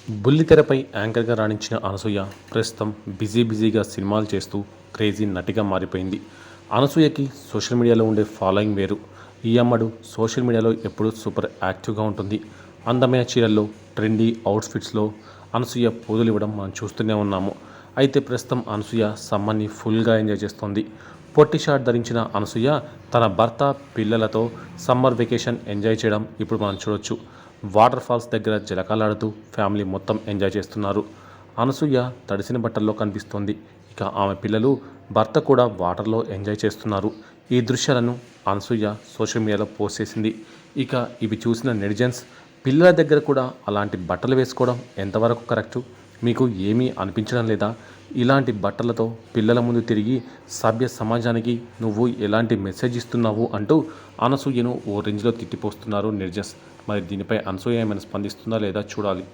బుల్లితెరపై యాంకర్గా రాణించిన అనసూయ ప్రస్తుతం బిజీగా సినిమాలు చేస్తూ క్రేజీ నటిగా మారిపోయింది. అనసూయకి సోషల్ మీడియాలో ఉండే ఫాలోయింగ్ వేరు. ఈ అమ్మడు సోషల్ మీడియాలో ఎప్పుడూ సూపర్ యాక్టివ్గా ఉంటుంది. అందమైన చీరల్లో, ట్రెండీ అవుట్ఫిట్స్లో అనసూయ పోజులు ఇవ్వడం మనం చూస్తూనే ఉన్నాము. అయితే ప్రస్తుతం అనసూయ సమ్మర్ని ఫుల్గా ఎంజాయ్ చేస్తోంది. పొట్టి షార్ట్ ధరించిన అనసూయ తన భర్త, పిల్లలతో సమ్మర్ వెకేషన్ ఎంజాయ్ చేయడం ఇప్పుడు మనం చూడొచ్చు. వాటర్ ఫాల్స్ దగ్గర జలకాలాడుతూ ఫ్యామిలీ మొత్తం ఎంజాయ్ చేస్తున్నారు. అనసూయ తడిసిన బట్టల్లో కనిపిస్తోంది. ఇక ఆమె పిల్లలు, భర్త కూడా వాటర్లో ఎంజాయ్ చేస్తున్నారు. ఈ దృశ్యాలను అనసూయ సోషల్ మీడియాలో పోస్ట్ చేసింది. ఇక ఇవి చూసిన నెటిజన్స్, పిల్లల దగ్గర కూడా అలాంటి బట్టలు వేసుకోవడం ఎంతవరకు కరెక్టు, మీకు ఏమీ అనిపించడం లేదా, ఇలాంటి బట్టలతో పిల్లల ముందు తిరిగి సభ్య సమాజానికి నువ్వు ఎలాంటి మెసేజ్ ఇస్తున్నావు అంటూ అనసూయను ఓ రేంజ్లో తిట్టిపోస్తున్నారు నెటిజన్స్. మరి దీనిపై అనసూయ ఏమైనా స్పందిస్తుందా లేదా చూడాలి.